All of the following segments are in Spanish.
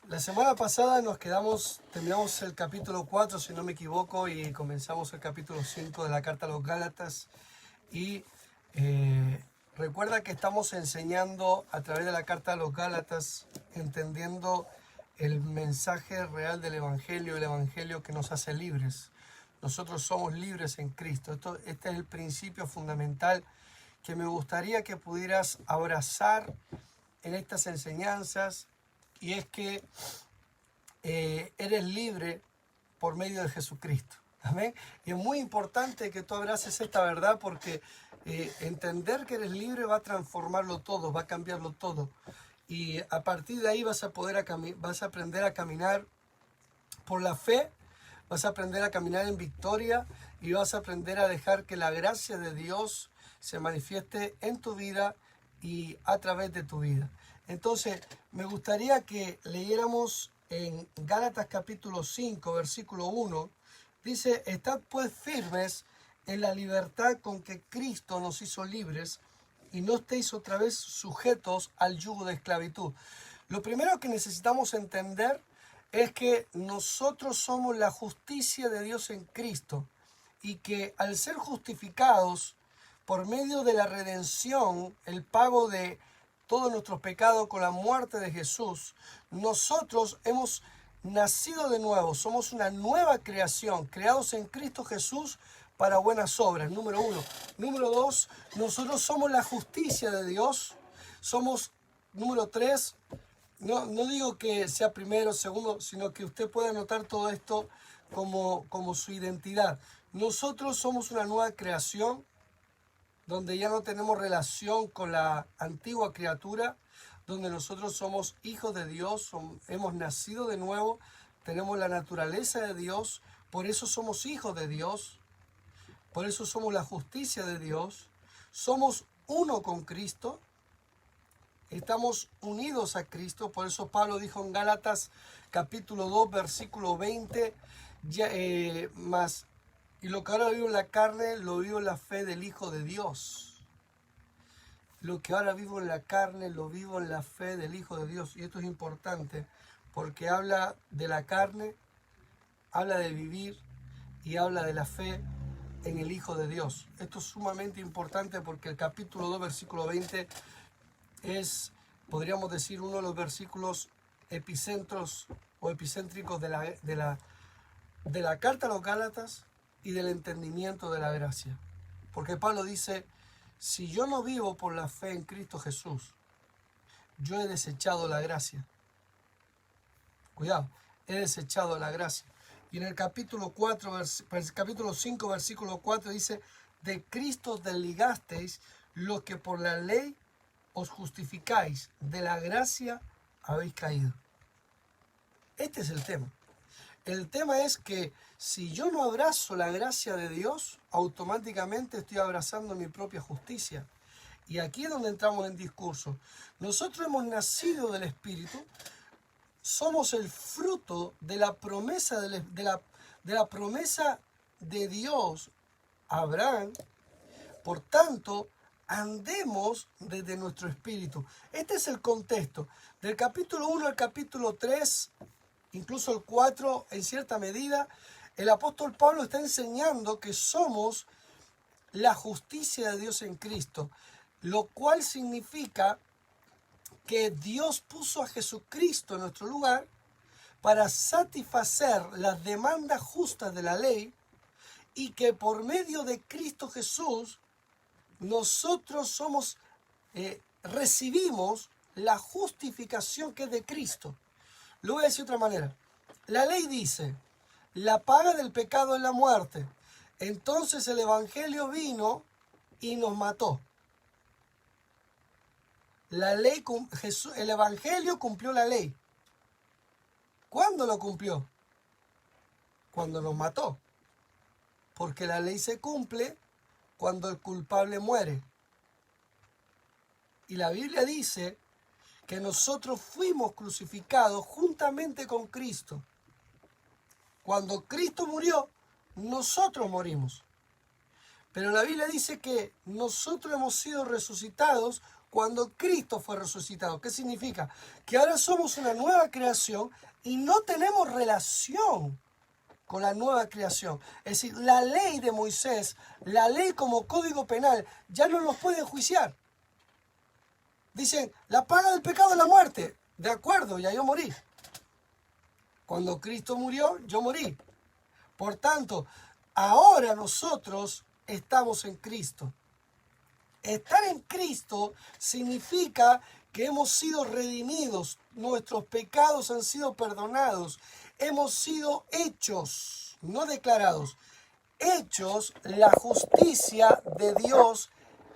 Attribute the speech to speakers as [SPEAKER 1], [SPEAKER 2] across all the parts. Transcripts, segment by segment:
[SPEAKER 1] La semana pasada terminamos el capítulo 4, si no me equivoco, y comenzamos el capítulo 5 de la carta a los Gálatas. Y recuerda que estamos enseñando a través de la carta a los Gálatas, entendiendo el mensaje real del Evangelio, el Evangelio que nos hace libres. Nosotros somos libres en Cristo. Este es el principio fundamental que me gustaría que pudieras abrazar en estas enseñanzas, y es que eres libre por medio de Jesucristo. Amén. Y es muy importante que tú abraces esta verdad, porque entender que eres libre va a transformarlo todo, va a cambiarlo todo. Y a partir de ahí vas a aprender a caminar por la fe, vas a aprender a caminar en victoria y vas a aprender a dejar que la gracia de Dios se manifieste en tu vida y a través de tu vida. Entonces, me gustaría que leyéramos en Gálatas capítulo 5, versículo 1. Dice: estad pues firmes en la libertad con que Cristo nos hizo libres, y no estéis otra vez sujetos al yugo de esclavitud. Lo primero que necesitamos entender es que nosotros somos la justicia de Dios en Cristo, y que al ser justificados por medio de la redención, el pago de todos nuestros pecados con la muerte de Jesús, nosotros hemos nacido de nuevo, somos una nueva creación, creados en Cristo Jesús para buenas obras, número 1. Número 2, nosotros somos la justicia de Dios. Somos, número 3, no digo que sea primero, segundo, sino que usted pueda anotar todo esto como su identidad. Nosotros somos una nueva creación, donde ya no tenemos relación con la antigua criatura, donde nosotros somos hijos de Dios, hemos nacido de nuevo, tenemos la naturaleza de Dios, por eso somos hijos de Dios, por eso somos la justicia de Dios, somos uno con Cristo, estamos unidos a Cristo. Por eso Pablo dijo en Gálatas capítulo 2, versículo 20, y lo que ahora vivo en la carne, lo vivo en la fe del Hijo de Dios. Lo que ahora vivo en la carne, lo vivo en la fe del Hijo de Dios. Y esto es importante, porque habla de la carne, habla de vivir y habla de la fe en el Hijo de Dios. Esto es sumamente importante, porque el capítulo 2, versículo 20 es, podríamos decir, uno de los versículos epicentros o epicéntricos de la carta a los Gálatas y del entendimiento de la gracia. Porque Pablo dice: si yo no vivo por la fe en Cristo Jesús, yo he desechado la gracia. Cuidado, he desechado la gracia. Y en el capítulo 5, versículo 4 dice: de Cristo desligasteis los que por la ley os justificáis, de la gracia habéis caído. Este es el tema. El tema es que si yo no abrazo la gracia de Dios, automáticamente estoy abrazando mi propia justicia. Y aquí es donde entramos en discurso. Nosotros hemos nacido del Espíritu, somos el fruto de la promesa de la promesa de Dios a Abraham. Por tanto, andemos desde nuestro espíritu. Este es el contexto. Del capítulo 1 al capítulo 3, incluso el 4 en cierta medida, el apóstol Pablo está enseñando que somos la justicia de Dios en Cristo, lo cual significa que Dios puso a Jesucristo en nuestro lugar para satisfacer las demandas justas de la ley, y que por medio de Cristo Jesús nosotros recibimos la justificación que es de Cristo. Lo voy a decir de otra manera. La ley dice: la paga del pecado es la muerte. Entonces el Evangelio vino y nos mató. El Evangelio cumplió la ley. ¿Cuándo lo cumplió? Cuando nos mató. Porque la ley se cumple cuando el culpable muere. Y la Biblia dice que nosotros fuimos crucificados juntamente con Cristo. Cuando Cristo murió, nosotros morimos. Pero la Biblia dice que nosotros hemos sido resucitados cuando Cristo fue resucitado. ¿Qué significa? Que ahora somos una nueva creación y no tenemos relación con la nueva creación. Es decir, la ley de Moisés, la ley como código penal, ya no nos puede enjuiciar. Dicen, la paga del pecado es la muerte. De acuerdo, ya yo morí. Cuando Cristo murió, yo morí. Por tanto, ahora nosotros estamos en Cristo. Estar en Cristo significa que hemos sido redimidos, nuestros pecados han sido perdonados, hemos sido hechos, no declarados, hechos la justicia de Dios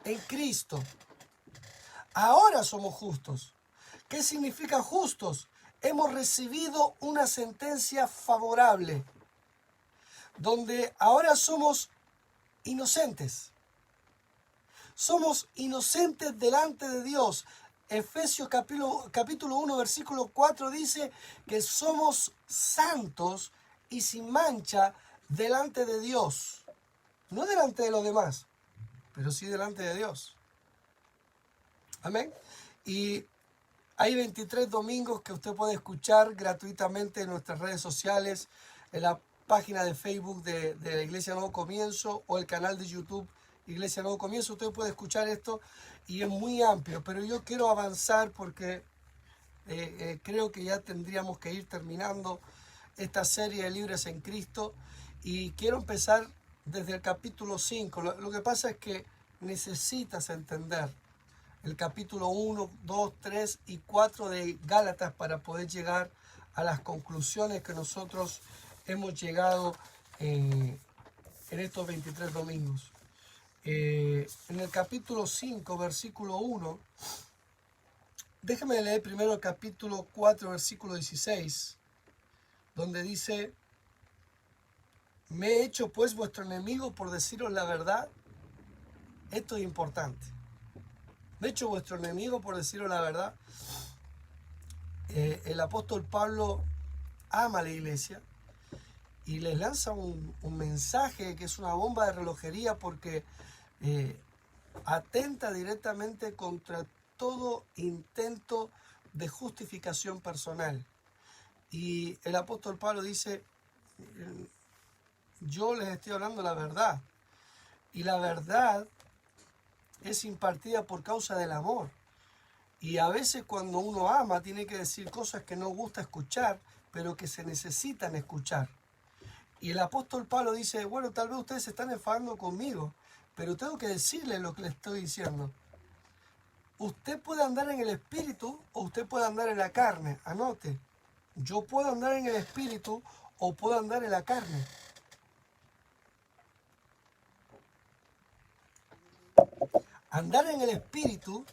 [SPEAKER 1] en Cristo. Ahora somos justos. ¿Qué significa justos? Hemos recibido una sentencia favorable, donde ahora somos inocentes. Somos inocentes delante de Dios. Efesios capítulo 1, versículo 4 dice que somos santos y sin mancha delante de Dios. No delante de los demás, pero sí delante de Dios. Amén. Y hay 23 domingos que usted puede escuchar gratuitamente en nuestras redes sociales, en la página de Facebook de la Iglesia Nuevo Comienzo o el canal de YouTube Iglesia Nuevo Comienzo. Usted puede escuchar esto y es muy amplio, pero yo quiero avanzar porque creo que ya tendríamos que ir terminando esta serie de Libres en Cristo y quiero empezar desde el capítulo 5. Lo que pasa es que necesitas entender el capítulo 1, 2, 3 y 4 de Gálatas para poder llegar a las conclusiones que nosotros hemos llegado en estos 23 domingos. En el capítulo 5, versículo 1, déjame leer primero el capítulo 4, versículo 16, donde dice, me he hecho pues vuestro enemigo por deciros la verdad. Esto es importante. Me he hecho vuestro enemigo por deciros la verdad. El apóstol Pablo ama a la iglesia y les lanza un mensaje que es una bomba de relojería porque atenta directamente contra todo intento de justificación personal. Y el apóstol Pablo dice, yo les estoy hablando la verdad. Y la verdad es impartida por causa del amor. Y a veces cuando uno ama tiene que decir cosas que no gusta escuchar, pero que se necesitan escuchar. Y el apóstol Pablo dice, bueno, tal vez ustedes se están enfadando conmigo, pero tengo que decirles lo que les estoy diciendo. Usted puede andar en el espíritu o usted puede andar en la carne. Anote, yo puedo andar en el espíritu o puedo andar en la carne. Andar en el espíritu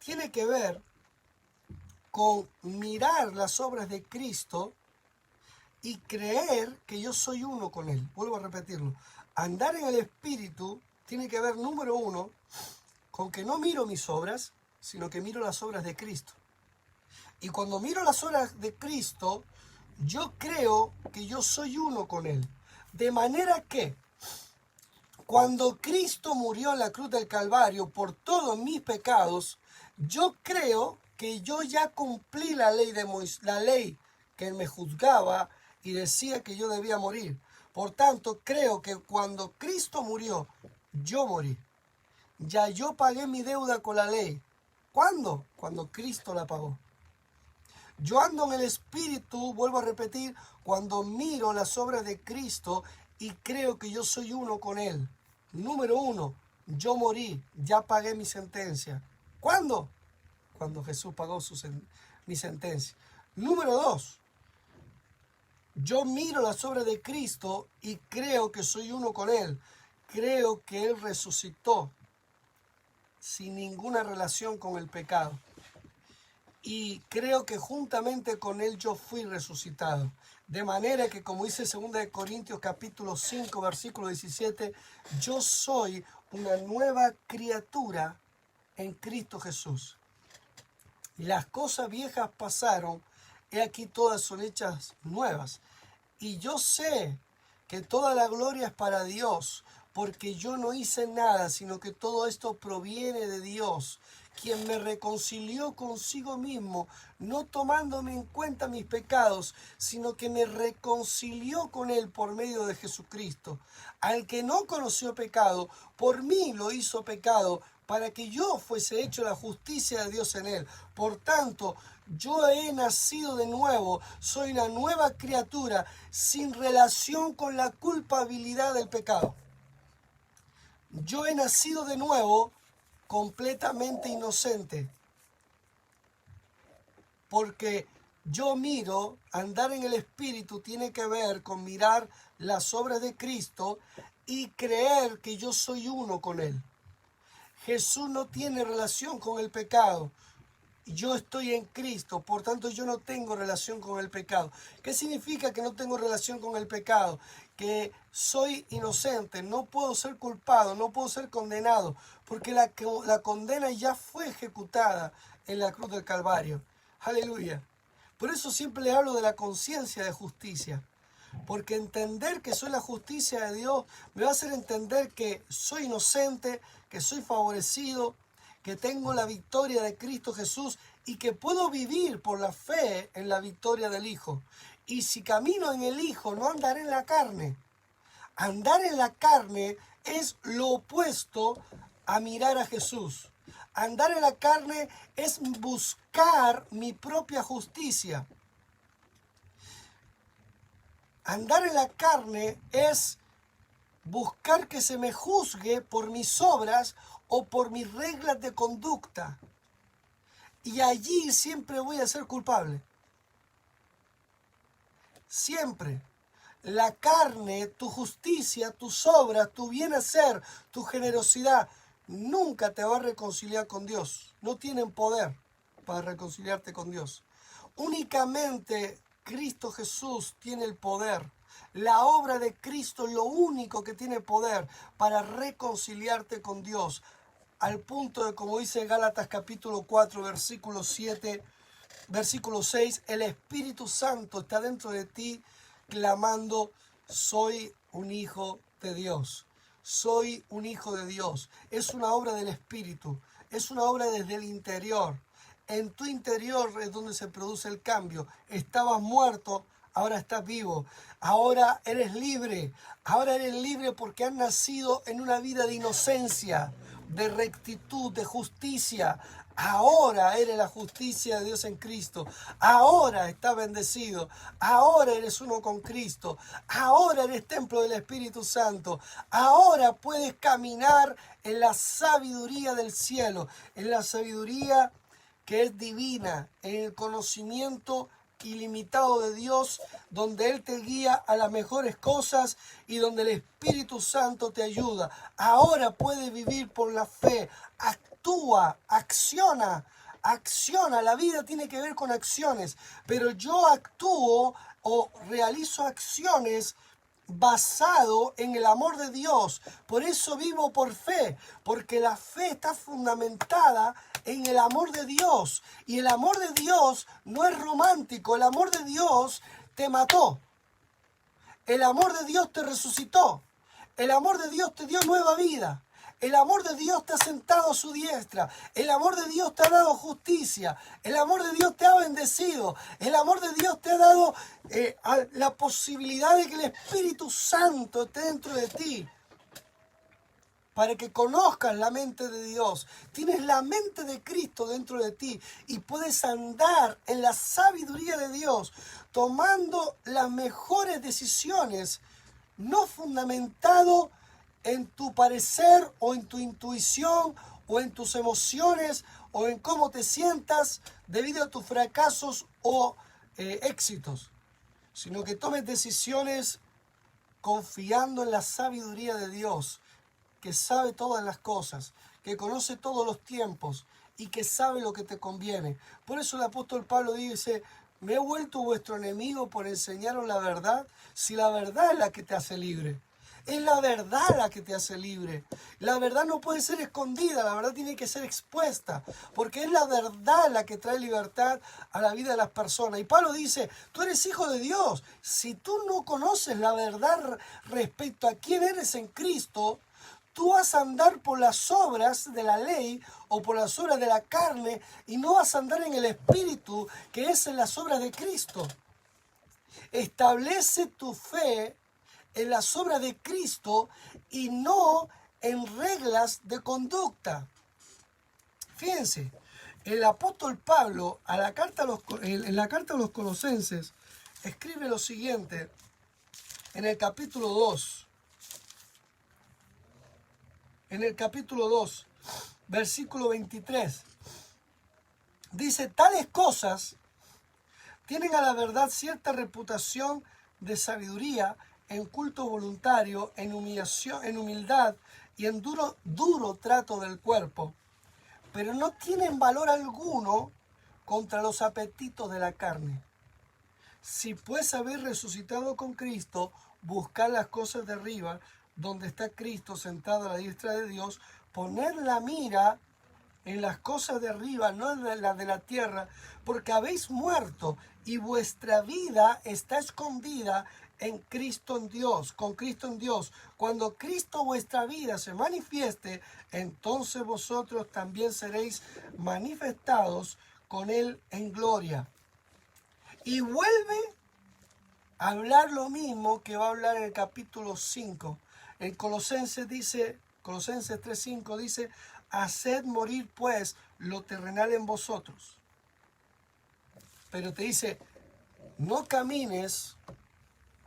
[SPEAKER 1] tiene que ver con mirar las obras de Cristo y creer que yo soy uno con Él. Vuelvo a repetirlo. Andar en el espíritu tiene que ver, número uno, con que no miro mis obras, sino que miro las obras de Cristo. Y cuando miro las obras de Cristo, yo creo que yo soy uno con Él. De manera que, cuando Cristo murió en la cruz del Calvario por todos mis pecados, yo creo que yo ya cumplí la ley de Moisés, la ley que me juzgaba y decía que yo debía morir. Por tanto, creo que cuando Cristo murió, yo morí. Ya yo pagué mi deuda con la ley. ¿Cuándo? Cuando Cristo la pagó. Yo ando en el Espíritu, vuelvo a repetir, cuando miro las obras de Cristo y creo que yo soy uno con Él. Número uno, yo morí, ya pagué mi sentencia. ¿Cuándo? Cuando Jesús pagó mi sentencia. Número dos, yo miro las obras de Cristo y creo que soy uno con Él. Creo que Él resucitó sin ninguna relación con el pecado. Y creo que juntamente con Él yo fui resucitado. De manera que, como dice 2 Corintios capítulo 5, versículo 17, yo soy una nueva criatura en Cristo Jesús. Las cosas viejas pasaron, he aquí todas son hechas nuevas. Y yo sé que toda la gloria es para Dios, porque yo no hice nada, sino que todo esto proviene de Dios, quien me reconcilió consigo mismo, no tomándome en cuenta mis pecados, sino que me reconcilió con Él por medio de Jesucristo. Al que no conoció pecado, por mí lo hizo pecado, para que yo fuese hecho la justicia de Dios en Él. Por tanto, yo he nacido de nuevo, soy una nueva criatura, sin relación con la culpabilidad del pecado. Yo he nacido de nuevo, completamente inocente, porque yo miro, andar en el Espíritu tiene que ver con mirar las obras de Cristo y creer que yo soy uno con Él. Jesús no tiene relación con el pecado. Yo estoy en Cristo, por tanto yo no tengo relación con el pecado. ¿Qué significa que no tengo relación con el pecado? Que soy inocente, no puedo ser culpado, no puedo ser condenado, porque la condena ya fue ejecutada en la cruz del Calvario. Aleluya. Por eso siempre le hablo de la conciencia de justicia, porque entender que soy la justicia de Dios me va a hacer entender que soy inocente, que soy favorecido, que tengo la victoria de Cristo Jesús y que puedo vivir por la fe en la victoria del Hijo. Y si camino en el Hijo, no andaré en la carne. Andar en la carne es lo opuesto a mirar a Jesús. Andar en la carne es buscar mi propia justicia. Andar en la carne es buscar que se me juzgue por mis obras o por mis reglas de conducta. Y allí siempre voy a ser culpable. Siempre. La carne, tu justicia, tus obras, tu bien hacer, tu generosidad, nunca te va a reconciliar con Dios. No tienen poder para reconciliarte con Dios. Únicamente Cristo Jesús tiene el poder. La obra de Cristo es lo único que tiene poder para reconciliarte con Dios. Al punto de, como dice Gálatas capítulo 4, versículo 7, versículo 6, el Espíritu Santo está dentro de ti clamando, soy un hijo de Dios. Soy un hijo de Dios. Es una obra del Espíritu. Es una obra desde el interior. En tu interior es donde se produce el cambio. Estabas muerto, ahora estás vivo. Ahora eres libre. Ahora eres libre porque has nacido en una vida de inocencia, de rectitud, de justicia. Ahora eres la justicia de Dios en Cristo. Ahora estás bendecido. Ahora eres uno con Cristo. Ahora eres templo del Espíritu Santo. Ahora puedes caminar en la sabiduría del cielo, en la sabiduría que es divina, en el conocimiento ilimitado de Dios, donde Él te guía a las mejores cosas y donde el Espíritu Santo te ayuda. Ahora puedes vivir por la fe. Actúa, acciona. La vida tiene que ver con acciones, pero yo actúo o realizo acciones basado en el amor de Dios. Por eso vivo por fe, porque la fe está fundamentada en el amor de Dios. Y el amor de Dios no es romántico, el amor de Dios te mató. El amor de Dios te resucitó. El amor de Dios te dio nueva vida. El amor de Dios te ha sentado a su diestra. El amor de Dios te ha dado justicia. El amor de Dios te ha bendecido. El amor de Dios te ha dado la posibilidad de que el Espíritu Santo esté dentro de ti. Para que conozcas la mente de Dios. Tienes la mente de Cristo dentro de ti y puedes andar en la sabiduría de Dios, tomando las mejores decisiones, no fundamentado en tu parecer o en tu intuición o en tus emociones o en cómo te sientas debido a tus fracasos o éxitos, sino que tomes decisiones confiando en la sabiduría de Dios, que sabe todas las cosas, que conoce todos los tiempos y que sabe lo que te conviene. Por eso el apóstol Pablo dice, me he vuelto vuestro enemigo por enseñaros la verdad, si la verdad es la que te hace libre. Es la verdad la que te hace libre. La verdad no puede ser escondida, la verdad tiene que ser expuesta, porque es la verdad la que trae libertad a la vida de las personas. Y Pablo dice, tú eres hijo de Dios. Si tú no conoces la verdad respecto a quién eres en Cristo, tú vas a andar por las obras de la ley o por las obras de la carne y no vas a andar en el Espíritu, que es en las obras de Cristo. Establece tu fe en las obras de Cristo y no en reglas de conducta. Fíjense, el apóstol Pablo en la carta a los Colosenses escribe lo siguiente en el capítulo 2. En el capítulo 2, versículo 23. Dice, tales cosas tienen a la verdad cierta reputación de sabiduría, en culto voluntario, en humillación, en humildad y en duro trato del cuerpo, pero no tienen valor alguno contra los apetitos de la carne. Si pues habéis resucitado con Cristo, buscad las cosas de arriba, donde está Cristo sentado a la diestra de Dios, poned la mira en las cosas de arriba, no en las de la tierra, porque habéis muerto y vuestra vida está escondida en Cristo en Dios, con Cristo en Dios. Cuando Cristo vuestra vida se manifieste, entonces vosotros también seréis manifestados con Él en gloria. Y vuelve a hablar lo mismo que va a hablar en el capítulo 5. En Colosenses 3:5 dice, haced morir pues lo terrenal en vosotros. Pero te dice, no camines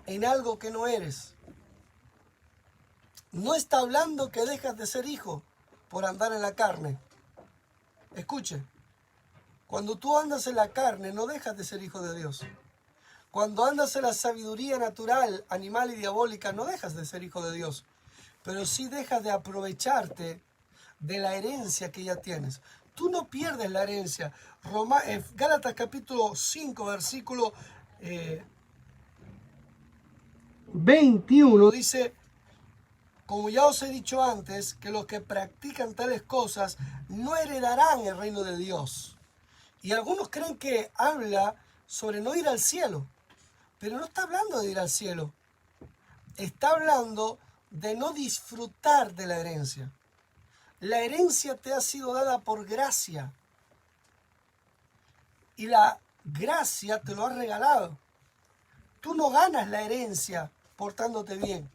[SPEAKER 1] en algo que no eres. No está hablando que dejas de ser hijo por andar en la carne. Escuche, cuando tú andas en la carne no dejas de ser hijo de Dios. Cuando andas en la sabiduría natural, animal y diabólica, no dejas de ser hijo de Dios. Pero sí dejas de aprovecharte de la herencia que ya tienes. Tú no pierdes la herencia. Gálatas capítulo 5, versículo 21 dice, como ya os he dicho antes, que los que practican tales cosas no heredarán el reino de Dios. Y algunos creen que habla sobre no ir al cielo, pero no está hablando de ir al cielo. Está hablando de no disfrutar de la herencia. La herencia te ha sido dada por gracia. Y la gracia te lo ha regalado. Tú no ganas la herencia portándote bien.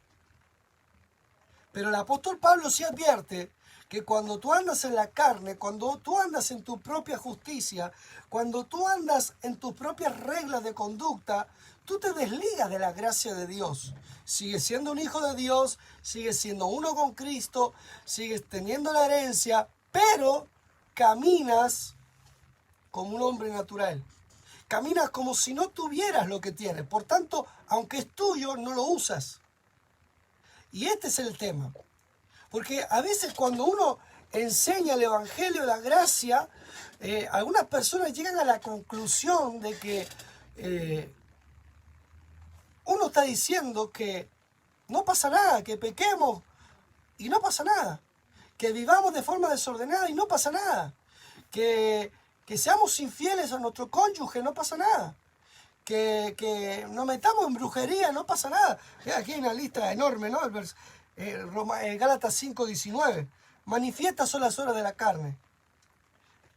[SPEAKER 1] Pero el apóstol Pablo sí advierte que cuando tú andas en la carne, cuando tú andas en tu propia justicia, cuando tú andas en tus propias reglas de conducta, tú te desligas de la gracia de Dios. Sigues siendo un hijo de Dios, sigues siendo uno con Cristo, sigues teniendo la herencia, pero caminas como un hombre natural. Caminas como si no tuvieras lo que tienes. Por tanto, aunque es tuyo, no lo usas. Y este es el tema. Porque a veces cuando uno enseña el Evangelio de la gracia, algunas personas llegan a la conclusión de que uno está diciendo que no pasa nada, que pequemos y no pasa nada, que vivamos de forma desordenada y no pasa nada, que seamos infieles a nuestro cónyuge, no pasa nada, que nos metamos en brujería, no pasa nada. Aquí hay una lista enorme, ¿no? Gálatas 5:19. Manifiestas son las obras de la carne: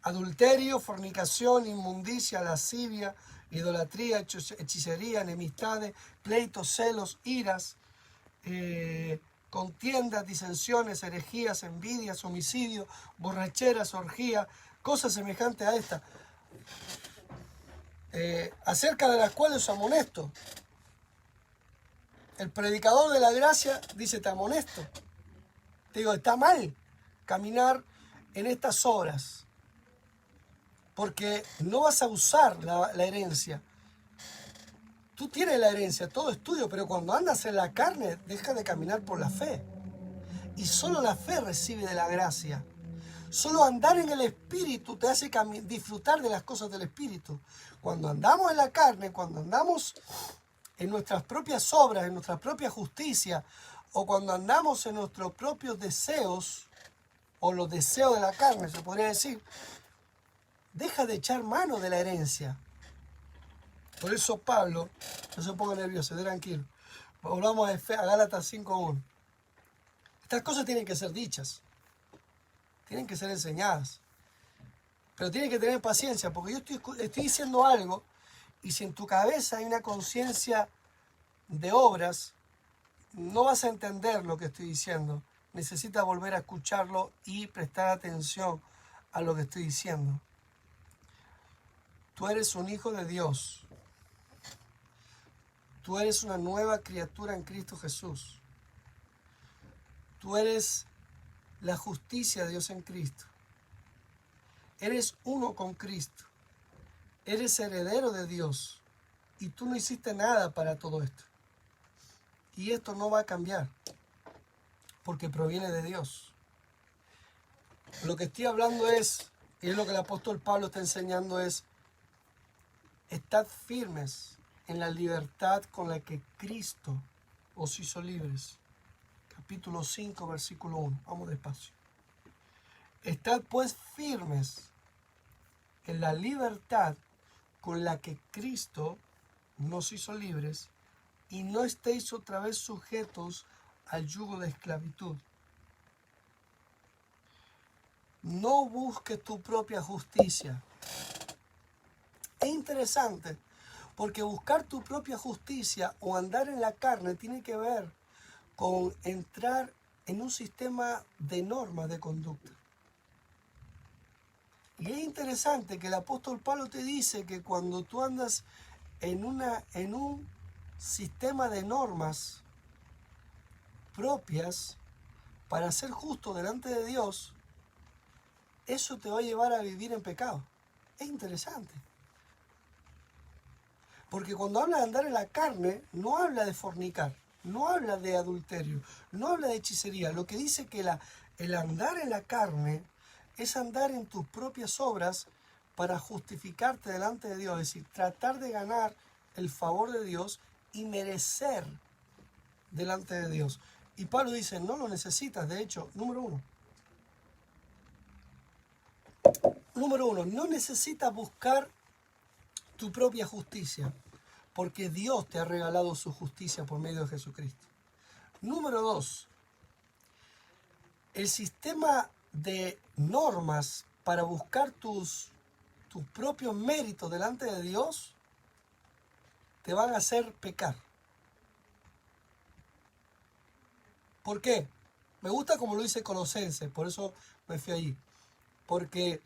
[SPEAKER 1] adulterio, fornicación, inmundicia, lascivia, idolatría, hechicería, enemistades, pleitos, celos, iras, contiendas, disensiones, herejías, envidias, homicidios, borracheras, orgías, cosas semejantes a esta, acerca de las cuales os amonesto. El predicador de la gracia dice, te amonesto. Te digo, está mal caminar en estas obras, porque no vas a usar la herencia. Tú tienes la herencia, todo es tuyo, pero cuando andas en la carne, deja de caminar por la fe. Y solo la fe recibe de la gracia. Solo andar en el Espíritu te hace disfrutar de las cosas del Espíritu. Cuando andamos en la carne, cuando andamos en nuestras propias obras, en nuestra propia justicia, o cuando andamos en nuestros propios deseos, o los deseos de la carne, se podría decir, deja de echar mano de la herencia. Por eso Pablo, no se ponga nervioso, tranquilo. Volvamos a Gálatas 5:1. Estas cosas tienen que ser dichas, tienen que ser enseñadas, pero tienen que tener paciencia, porque yo estoy diciendo algo, y si en tu cabeza hay una conciencia de obras, no vas a entender lo que estoy diciendo. Necesitas volver a escucharlo y prestar atención a lo que estoy diciendo. Tú eres un hijo de Dios. Tú eres una nueva criatura en Cristo Jesús. Tú eres la justicia de Dios en Cristo. Eres uno con Cristo. Eres heredero de Dios. Y tú no hiciste nada para todo esto. Y esto no va a cambiar, porque proviene de Dios. Lo que estoy hablando es, y es lo que el apóstol Pablo está enseñando, es: estad firmes en la libertad con la que Cristo os hizo libres. Capítulo 5, versículo 1. Vamos despacio. Estad pues firmes en la libertad con la que Cristo nos hizo libres, y no estéis otra vez sujetos al yugo de esclavitud. No busques tu propia justicia. Es interesante, porque buscar tu propia justicia o andar en la carne tiene que ver con entrar en un sistema de normas de conducta. Y es interesante que el apóstol Pablo te dice que cuando tú andas en un sistema de normas propias para ser justo delante de Dios, eso te va a llevar a vivir en pecado. Es interesante. Porque cuando habla de andar en la carne, no habla de fornicar, no habla de adulterio, no habla de hechicería. Lo que dice que el andar en la carne es andar en tus propias obras para justificarte delante de Dios, es decir, tratar de ganar el favor de Dios y merecer delante de Dios. Y Pablo dice, no lo necesitas. De hecho, número uno, no necesitas buscar tu propia justicia, porque Dios te ha regalado su justicia por medio de Jesucristo. Número dos, el sistema de normas para buscar tus propios méritos delante de Dios te van a hacer pecar. ¿Por qué? Me gusta como lo dice Colosenses, por eso me fui allí. Porque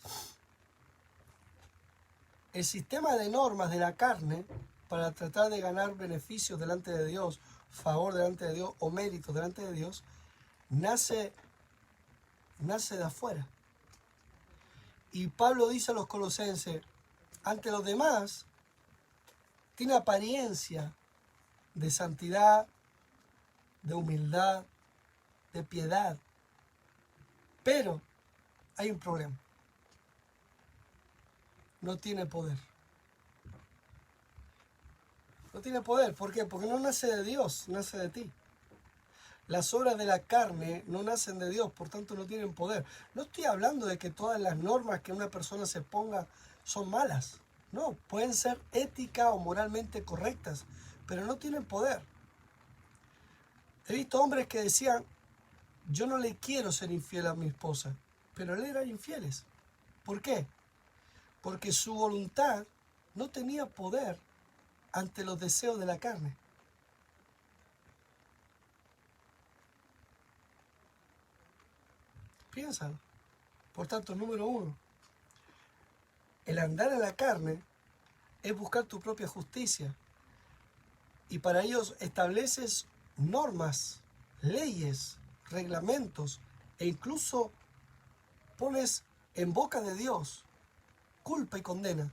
[SPEAKER 1] el sistema de normas de la carne para tratar de ganar beneficios delante de Dios, favor delante de Dios o méritos delante de Dios, nace de afuera. Y Pablo dice a los colosenses, ante los demás, tiene apariencia de santidad, de humildad, de piedad. Pero hay un problema. No tiene poder. No tiene poder. ¿Por qué? Porque no nace de Dios, nace de ti. Las obras de la carne no nacen de Dios, por tanto no tienen poder. No estoy hablando de que todas las normas que una persona se ponga son malas. No, pueden ser ética o moralmente correctas, pero no tienen poder. He visto hombres que decían, yo no le quiero ser infiel a mi esposa, pero él era infieles. ¿Por qué? Porque su voluntad no tenía poder ante los deseos de la carne. Piénsalo. Por tanto, número uno, el andar en la carne es buscar tu propia justicia. Y para ellos estableces normas, leyes, reglamentos e incluso pones en boca de Dios culpa y condena.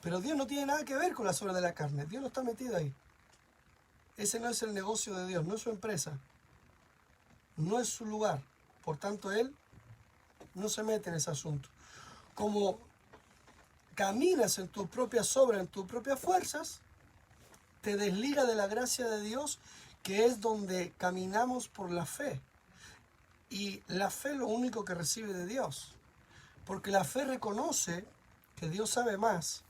[SPEAKER 1] Pero Dios no tiene nada que ver con las obras de la carne. Dios no está metido ahí. Ese no es el negocio de Dios, no es su empresa. No es su lugar. Por tanto, Él no se mete en ese asunto. Como caminas en tus propias obras, en tus propias fuerzas, te desliga de la gracia de Dios, que es donde caminamos por la fe. Y la fe es lo único que recibe de Dios. Porque la fe reconoce que Dios sabe más.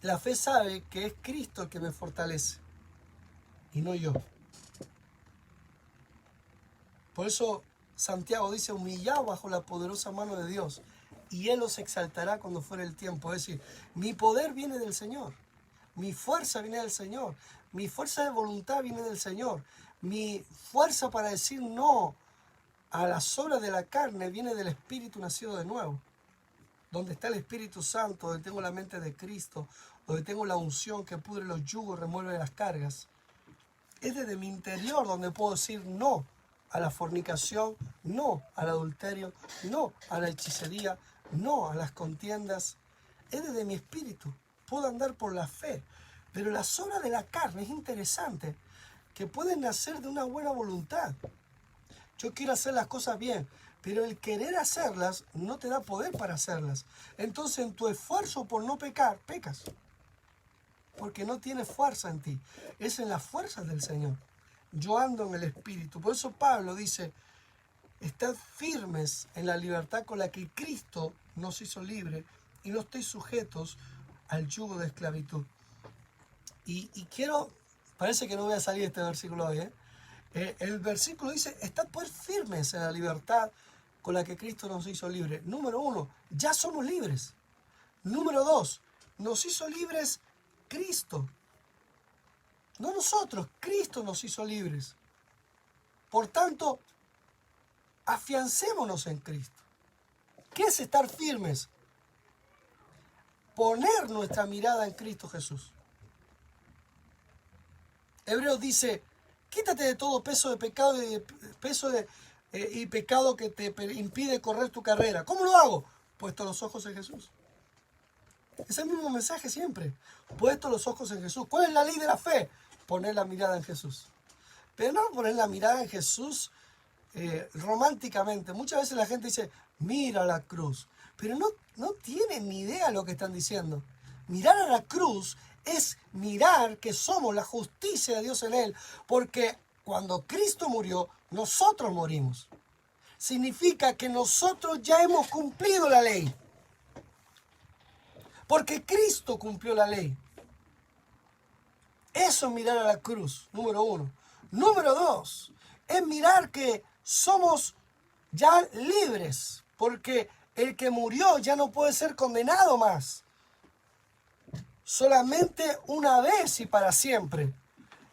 [SPEAKER 1] La fe sabe que es Cristo el que me fortalece y no yo. Por eso Santiago dice, humillad bajo la poderosa mano de Dios y Él os exaltará cuando fuere el tiempo. Es decir, mi poder viene del Señor, mi fuerza viene del Señor, mi fuerza de voluntad viene del Señor, mi fuerza para decir no a las obras de la carne viene del Espíritu nacido de nuevo. Donde está el Espíritu Santo, donde tengo la mente de Cristo, donde tengo la unción que pudre los yugos, remueve las cargas. Es desde mi interior donde puedo decir no a la fornicación, no al adulterio, no a la hechicería, no a las contiendas. Es desde mi espíritu. Puedo andar por la fe. Pero las obras de la carne es interesante, que pueden nacer de una buena voluntad. Yo quiero hacer las cosas bien, pero el querer hacerlas no te da poder para hacerlas. Entonces en tu esfuerzo por no pecar, pecas. Porque no tienes fuerza en ti. Es en las fuerzas del Señor. Yo ando en el Espíritu. Por eso Pablo dice, estad firmes en la libertad con la que Cristo nos hizo libres y no estéis sujetos al yugo de esclavitud. Y quiero, parece que no voy a salir de este versículo hoy, el versículo dice, estad pues firmes en la libertad con la que Cristo nos hizo libres. Número 1, ya somos libres. Número 2, nos hizo libres Cristo. No nosotros, Cristo nos hizo libres. Por tanto, afiancémonos en Cristo. ¿Qué es estar firmes? Poner nuestra mirada en Cristo Jesús. Hebreos dice, quítate de todo peso de pecado y pecado que te impide correr tu carrera. ¿Cómo lo hago? Puesto los ojos en Jesús. Es el mismo mensaje siempre. Puesto los ojos en Jesús. ¿Cuál es la ley de la fe? Poner la mirada en Jesús. Pero no poner la mirada en Jesús románticamente. Muchas veces la gente dice, mira la cruz. Pero no tienen ni idea de lo que están diciendo. Mirar a la cruz es mirar que somos la justicia de Dios en Él. Porque cuando Cristo murió, nosotros morimos. Significa que nosotros ya hemos cumplido la ley. Porque Cristo cumplió la ley. Eso es mirar a la cruz, número 1. Número 2, es mirar que somos ya libres. Porque el que murió ya no puede ser condenado más. Solamente una vez y para siempre.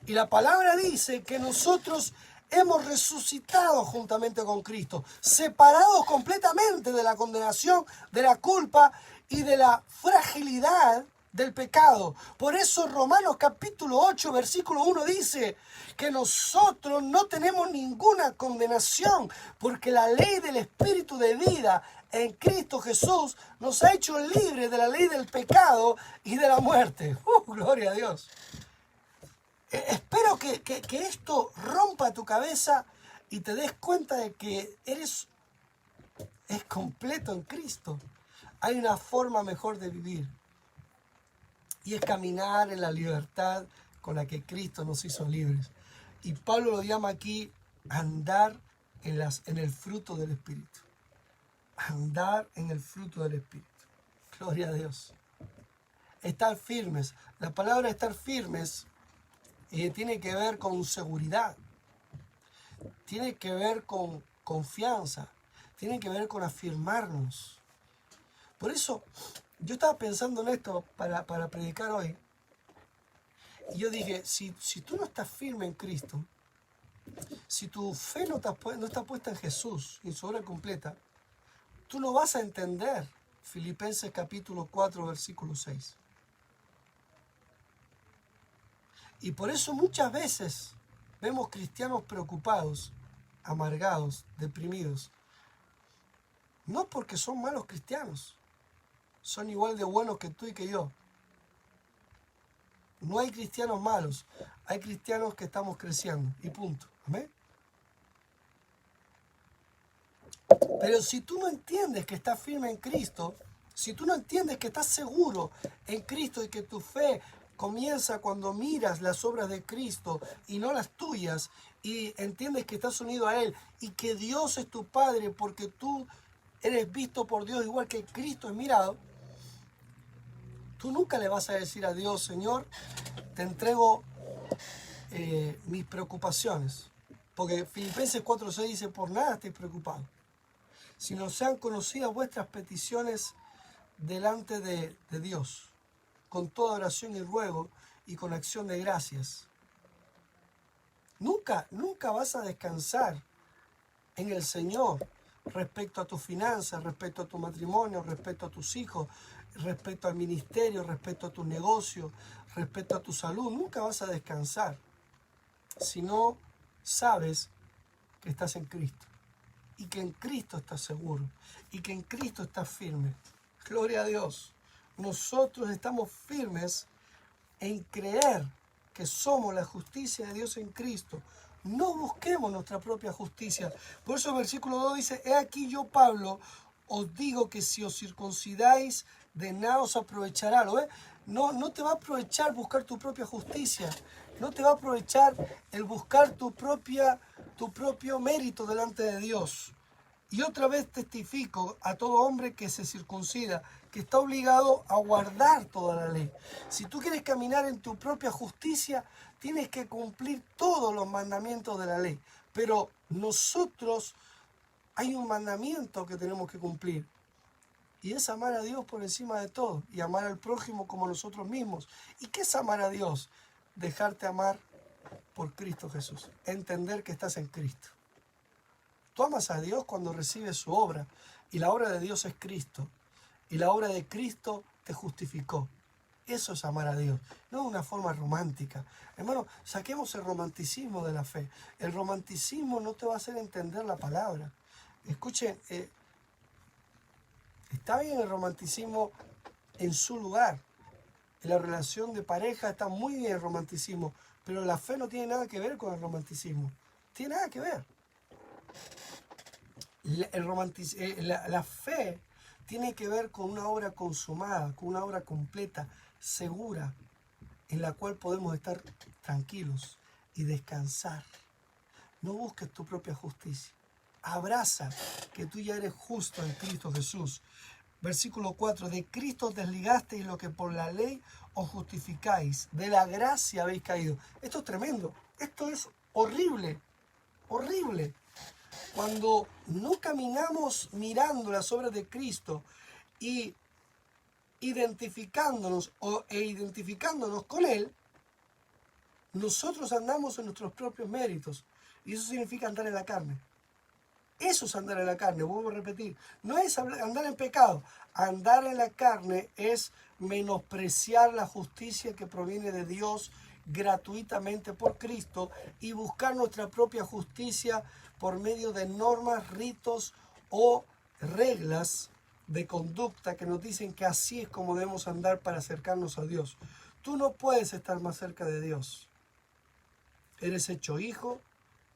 [SPEAKER 1] Y la palabra dice que nosotros hemos resucitado juntamente con Cristo, separados completamente de la condenación, de la culpa y de la fragilidad del pecado. Por eso Romanos capítulo 8, versículo 1 dice que nosotros no tenemos ninguna condenación, porque la ley del Espíritu de vida en Cristo Jesús nos ha hecho libres de la ley del pecado y de la muerte. Gloria a Dios. Espero que esto rompa tu cabeza y te des cuenta de que es completo en Cristo. Hay una forma mejor de vivir. Y es caminar en la libertad con la que Cristo nos hizo libres. Y Pablo lo llama aquí andar en el fruto del Espíritu. Andar en el fruto del Espíritu. Gloria a Dios. Estar firmes. La palabra estar firmes tiene que ver con seguridad. Tiene que ver con confianza. Tiene que ver con afirmarnos. Por eso, yo estaba pensando en esto para predicar hoy. Y yo dije, si tú no estás firme en Cristo, si tu fe no está puesta en Jesús, en su obra completa, tú no vas a entender Filipenses capítulo 4, versículo 6. Y por eso muchas veces vemos cristianos preocupados, amargados, deprimidos. No porque son malos cristianos. Son igual de buenos que tú y que yo. No hay cristianos malos. Hay cristianos que estamos creciendo. Y punto. ¿Amén? Pero si tú no entiendes que estás firme en Cristo, si tú no entiendes que estás seguro en Cristo y que tu fe comienza cuando miras las obras de Cristo y no las tuyas, y entiendes que estás unido a Él y que Dios es tu Padre porque tú eres visto por Dios igual que Cristo es mirado, tú nunca le vas a decir a Dios, Señor, te entrego mis preocupaciones. Porque Filipenses 4:6 dice, por nada estéis preocupados, sino sean conocidas vuestras peticiones delante de Dios, con toda oración y ruego y con acción de gracias. Nunca vas a descansar en el Señor respecto a tus finanzas, respecto a tu matrimonio, respecto a tus hijos, respecto al ministerio, respecto a tu negocio, respecto a tu salud. Nunca vas a descansar si no sabes que estás en Cristo y que en Cristo estás seguro y que en Cristo estás firme. Gloria a Dios. Nosotros estamos firmes en creer que somos la justicia de Dios en Cristo. No busquemos nuestra propia justicia. Por eso el versículo 2 dice, he aquí yo, Pablo, os digo que si os circuncidáis, de nada os aprovechará. ¿Lo ves? No te va a aprovechar buscar tu propia justicia. No te va a aprovechar el buscar tu propio mérito delante de Dios. Y otra vez testifico a todo hombre que se circuncida, que está obligado a guardar toda la ley. Si tú quieres caminar en tu propia justicia, tienes que cumplir todos los mandamientos de la ley. Pero nosotros, hay un mandamiento que tenemos que cumplir. Y es amar a Dios por encima de todo. Y amar al prójimo como nosotros mismos. ¿Y qué es amar a Dios? Dejarte amar por Cristo Jesús. Entender que estás en Cristo. Tú amas a Dios cuando recibes su obra. Y la obra de Dios es Cristo. Y la obra de Cristo te justificó. Eso es amar a Dios. No de una forma romántica. Hermano, saquemos el romanticismo de la fe. El romanticismo no te va a hacer entender la palabra. Escuchen, está bien el romanticismo en su lugar. En la relación de pareja está muy bien el romanticismo. Pero la fe no tiene nada que ver con el romanticismo. Tiene nada que ver. La fe tiene que ver con una obra consumada, con una obra completa, segura, en la cual podemos estar tranquilos y descansar. No busques tu propia justicia. Abraza que tú ya eres justo en Cristo Jesús. Versículo 4, de Cristo os desligasteis lo que por la ley os justificáis, de la gracia habéis caído. Esto es tremendo, esto es horrible, horrible. Cuando no caminamos mirando las obras de Cristo y identificándonos con Él, nosotros andamos en nuestros propios méritos. Y eso significa andar en la carne. Eso es andar en la carne, vuelvo a repetir. No es andar en pecado. Andar en la carne es menospreciar la justicia que proviene de Dios gratuitamente por Cristo y buscar nuestra propia justicia por medio de normas, ritos o reglas de conducta que nos dicen que así es como debemos andar para acercarnos a Dios. Tú no puedes estar más cerca de Dios. Eres hecho hijo,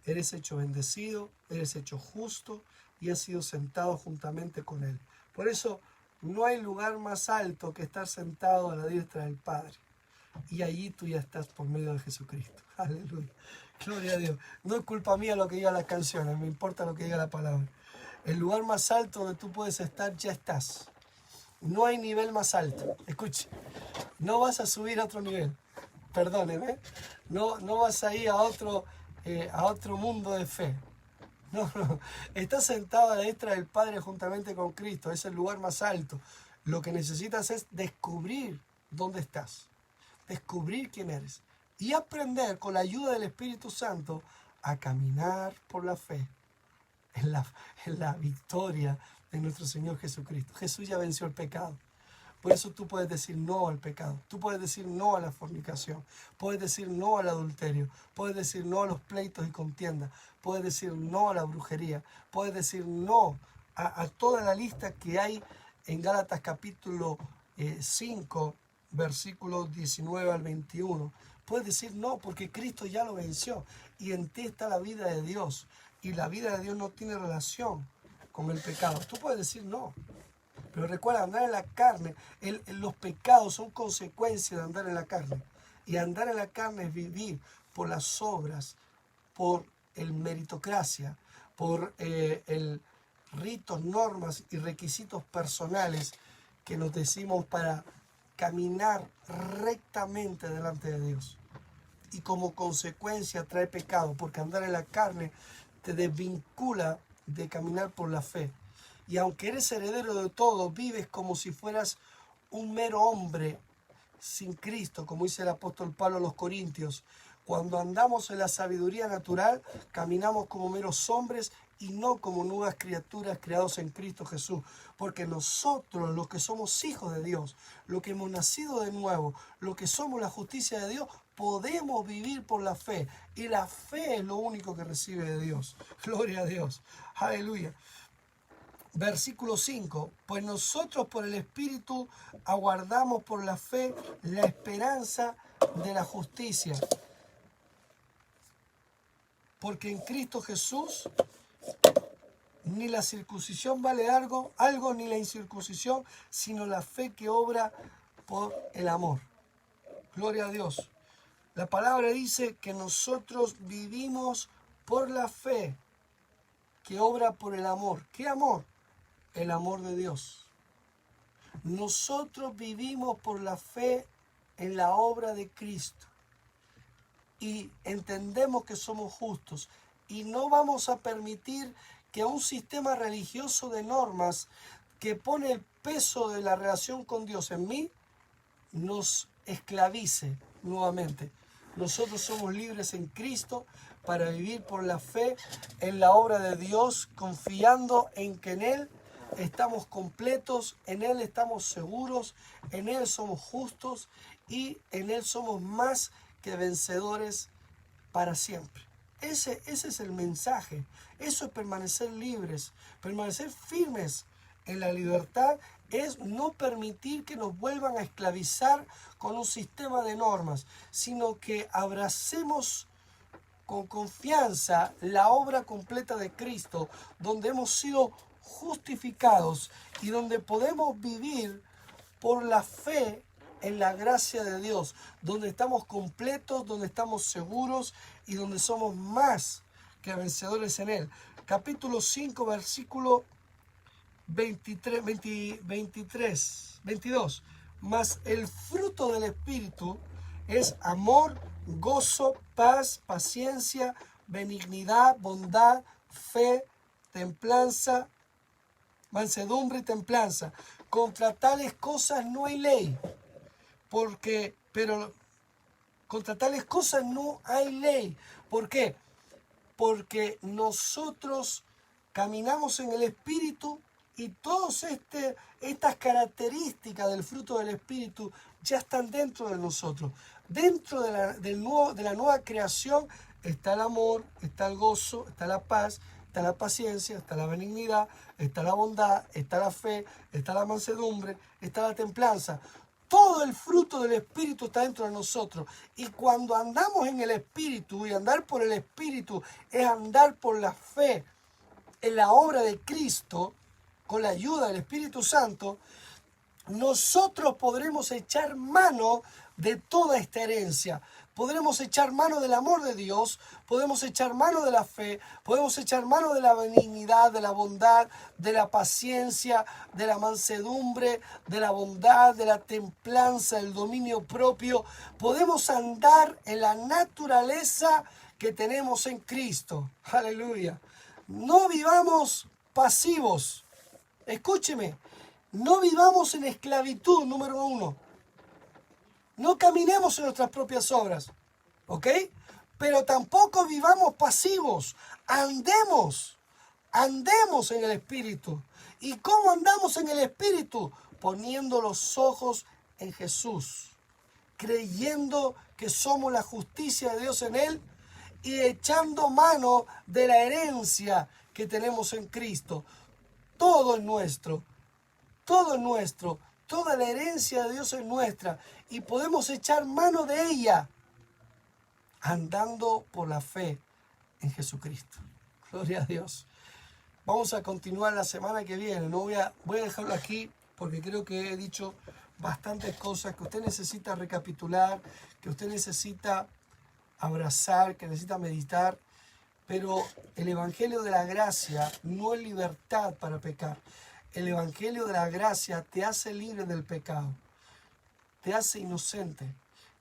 [SPEAKER 1] eres hecho bendecido, eres hecho justo y has sido sentado juntamente con Él. Por eso no hay lugar más alto que estar sentado a la diestra del Padre. Y allí tú ya estás por medio de Jesucristo. Aleluya. Gloria a Dios. No es culpa mía lo que diga las canciones, me importa lo que diga la palabra. El lugar más alto donde tú puedes estar, ya estás. No hay nivel más alto. Escuche, no vas a subir a otro nivel. Perdóneme. No vas a ir a otro mundo de fe. No. Estás sentado a la diestra del Padre juntamente con Cristo. Es el lugar más alto. Lo que necesitas es descubrir dónde estás. Descubrir quién eres. Y aprender con la ayuda del Espíritu Santo a caminar por la fe. En la victoria de nuestro Señor Jesucristo. Jesús ya venció el pecado. Por eso tú puedes decir no al pecado. Tú puedes decir no a la fornicación. Puedes decir no al adulterio. Puedes decir no a los pleitos y contiendas. Puedes decir no a la brujería. Puedes decir no a toda la lista que hay en Gálatas capítulo 5, versículos 19 al 21. Puedes decir no porque Cristo ya lo venció. Y en ti está la vida de Dios. Y la vida de Dios no tiene relación con el pecado. Tú puedes decir no. Pero recuerda, andar en la carne, los pecados son consecuencias de andar en la carne. Y andar en la carne es vivir por las obras, por el meritocracia, por el ritos, normas y requisitos personales que nos decimos para caminar rectamente delante de Dios. y como consecuencia trae pecado, porque andar en la carne te desvincula de caminar por la fe. Y aunque eres heredero de todo, vives como si fueras un mero hombre sin Cristo, como dice el apóstol Pablo a los Corintios. Cuando andamos en la sabiduría natural, caminamos como meros hombres y no como nuevas criaturas creados en Cristo Jesús. Porque nosotros, los que somos hijos de Dios, los que hemos nacido de nuevo, los que somos la justicia de Dios, podemos vivir por la fe. Y la fe es lo único que recibe de Dios. Gloria a Dios. Aleluya. Versículo 5, pues nosotros por el Espíritu aguardamos por la fe la esperanza de la justicia. Porque en Cristo Jesús ni la circuncisión vale algo, ni la incircuncisión, sino la fe que obra por el amor. Gloria a Dios. La palabra dice que nosotros vivimos por la fe que obra por el amor. ¿Qué amor? El amor de Dios. Nosotros vivimos por la fe en la obra de Cristo y entendemos que somos justos y no vamos a permitir que un sistema religioso de normas que pone el peso de la relación con Dios en mí nos esclavice nuevamente. Nosotros somos libres en Cristo para vivir por la fe en la obra de Dios, confiando en que en Él estamos completos, en Él estamos seguros, en Él somos justos y en Él somos más que vencedores para siempre. Ese es el mensaje. Eso es permanecer libres, permanecer firmes en la libertad. Es no permitir que nos vuelvan a esclavizar con un sistema de normas, sino que abracemos con confianza la obra completa de Cristo, donde hemos sido justificados y donde podemos vivir por la fe en la gracia de Dios, donde estamos completos, donde estamos seguros y donde somos más que vencedores en Él. Capítulo 5, versículo 22. Mas el fruto del Espíritu es amor, gozo, paz, paciencia, benignidad, bondad, fe, templanza, mansedumbre y templanza. Contra tales cosas no hay ley, contra tales cosas no hay ley. ¿Por qué? Porque nosotros caminamos en el Espíritu y todas estas características del fruto del Espíritu ya están dentro de nosotros. Dentro de la nueva creación está el amor, está el gozo, está la paz, está la paciencia, está la benignidad, está la bondad, está la fe, está la mansedumbre, está la templanza. Todo el fruto del Espíritu está dentro de nosotros. Y cuando andamos en el Espíritu, y andar por el Espíritu es andar por la fe en la obra de Cristo, con la ayuda del Espíritu Santo, nosotros podremos echar mano de toda esta herencia. Podremos echar mano del amor de Dios, podemos echar mano de la fe, podemos echar mano de la benignidad, de la bondad, de la paciencia, de la mansedumbre, de la bondad, de la templanza, del dominio propio. Podemos andar en la naturaleza que tenemos en Cristo. Aleluya. No vivamos pasivos. Escúcheme, no vivamos en esclavitud, número 1. No caminemos en nuestras propias obras, ¿ok? Pero tampoco vivamos pasivos. Andemos en el Espíritu. ¿Y cómo andamos en el Espíritu? Poniendo los ojos en Jesús, creyendo que somos la justicia de Dios en Él y echando mano de la herencia que tenemos en Cristo. Todo es nuestro, todo es nuestro. Toda la herencia de Dios es nuestra y podemos echar mano de ella andando por la fe en Jesucristo. Gloria a Dios. Vamos a continuar la semana que viene. Voy a dejarlo aquí porque creo que he dicho bastantes cosas que usted necesita recapitular, que usted necesita abrazar, que necesita meditar. Pero el Evangelio de la Gracia no es libertad para pecar. El Evangelio de la Gracia te hace libre del pecado, te hace inocente,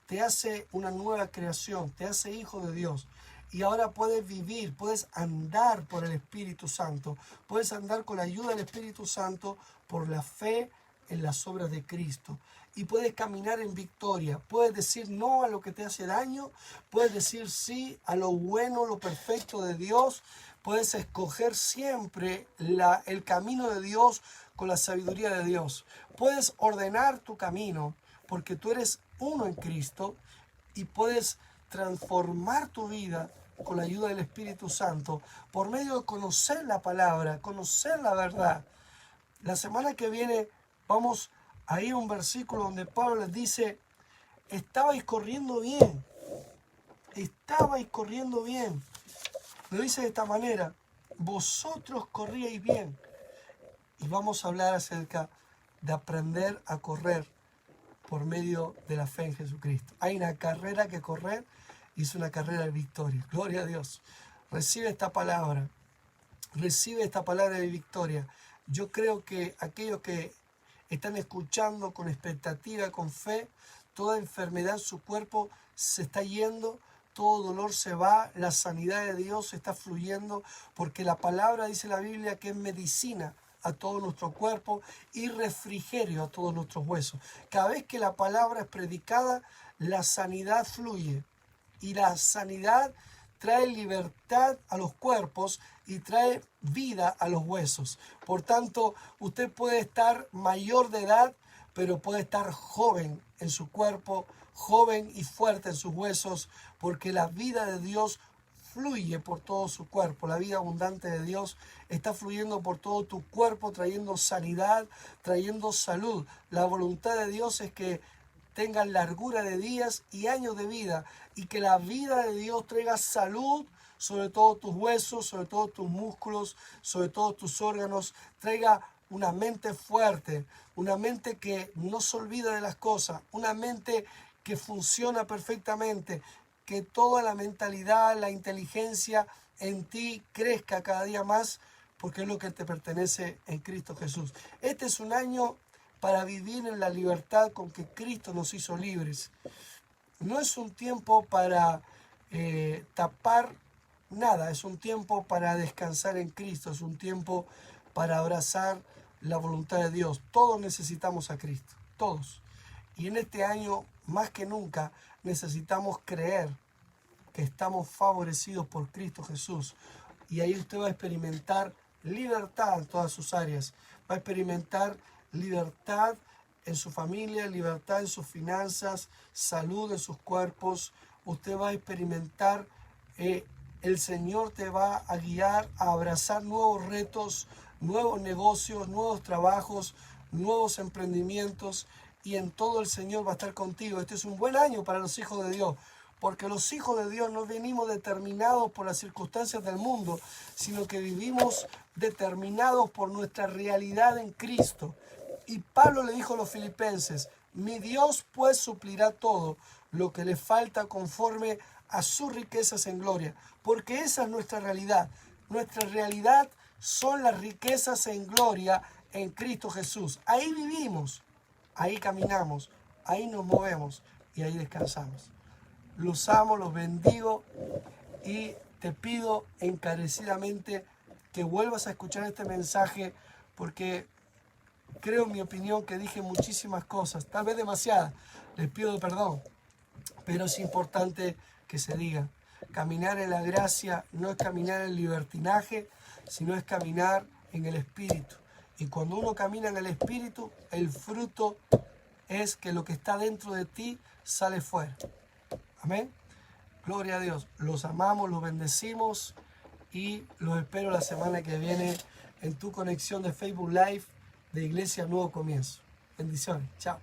[SPEAKER 1] te hace una nueva creación, te hace hijo de Dios. Y ahora puedes vivir, puedes andar por el Espíritu Santo, puedes andar con la ayuda del Espíritu Santo por la fe en las obras de Cristo. Y puedes caminar en victoria, puedes decir no a lo que te hace daño, puedes decir sí a lo bueno, lo perfecto de Dios, puedes escoger siempre el camino de Dios con la sabiduría de Dios. Puedes ordenar tu camino porque tú eres uno en Cristo y puedes transformar tu vida con la ayuda del Espíritu Santo por medio de conocer la palabra, conocer la verdad. La semana que viene vamos a ir a un versículo donde Pablo les dice, estabais corriendo bien, Lo dice de esta manera, vosotros corríais bien. Y vamos a hablar acerca de aprender a correr por medio de la fe en Jesucristo. Hay una carrera que correr y es una carrera de victoria. Gloria a Dios. Recibe esta palabra de victoria. Yo creo que aquellos que están escuchando con expectativa, con fe, toda enfermedad en su cuerpo se está yendo, todo dolor se va, la sanidad de Dios está fluyendo, porque la palabra, dice la Biblia, que es medicina a todo nuestro cuerpo y refrigerio a todos nuestros huesos. Cada vez que la palabra es predicada, la sanidad fluye y la sanidad trae libertad a los cuerpos y trae vida a los huesos. Por tanto, usted puede estar mayor de edad, pero puede estar joven en su cuerpo, joven y fuerte en sus huesos, porque la vida de Dios fluye por todo su cuerpo. La vida abundante de Dios está fluyendo por todo tu cuerpo, trayendo sanidad, trayendo salud. La voluntad de Dios es que tengan largura de días y años de vida, y que la vida de Dios traiga salud sobre todos tus huesos, sobre todos tus músculos, sobre todos tus órganos, traiga una mente fuerte, una mente que no se olvida de las cosas, una mente que funciona perfectamente, que toda la mentalidad, la inteligencia en ti crezca cada día más, porque es lo que te pertenece en Cristo Jesús. Este es un año para vivir en la libertad con que Cristo nos hizo libres. No es un tiempo para tapar nada, es un tiempo para descansar en Cristo, es un tiempo para abrazar la voluntad de Dios. Todos necesitamos a Cristo, todos. Y en este año, más que nunca, necesitamos creer que estamos favorecidos por Cristo Jesús. Y ahí usted va a experimentar libertad en todas sus áreas. Va a experimentar libertad en su familia, libertad en sus finanzas, salud en sus cuerpos. Usted va a experimentar, el Señor te va a guiar a abrazar nuevos retos, nuevos negocios, nuevos trabajos, nuevos emprendimientos, y en todo el Señor va a estar contigo. Este es un buen año para los hijos de Dios, porque los hijos de Dios no venimos determinados por las circunstancias del mundo, sino que vivimos determinados por nuestra realidad en Cristo. Y Pablo le dijo a los filipenses, mi Dios pues suplirá todo lo que le falta conforme a sus riquezas en gloria, porque esa es nuestra realidad. Nuestra realidad son las riquezas en gloria en Cristo Jesús. Ahí vivimos, ahí caminamos, ahí nos movemos y ahí descansamos. Los amo, los bendigo y te pido encarecidamente que vuelvas a escuchar este mensaje, porque creo, en mi opinión, que dije muchísimas cosas, tal vez demasiadas. Les pido perdón, pero es importante que se diga. Caminar en la gracia no es caminar en libertinaje, sino es caminar en el Espíritu. Y cuando uno camina en el Espíritu, el fruto es que lo que está dentro de ti sale fuera. Amén. Gloria a Dios. Los amamos, los bendecimos y los espero la semana que viene en tu conexión de Facebook Live de Iglesia Nuevo Comienzo. Bendiciones. Chao.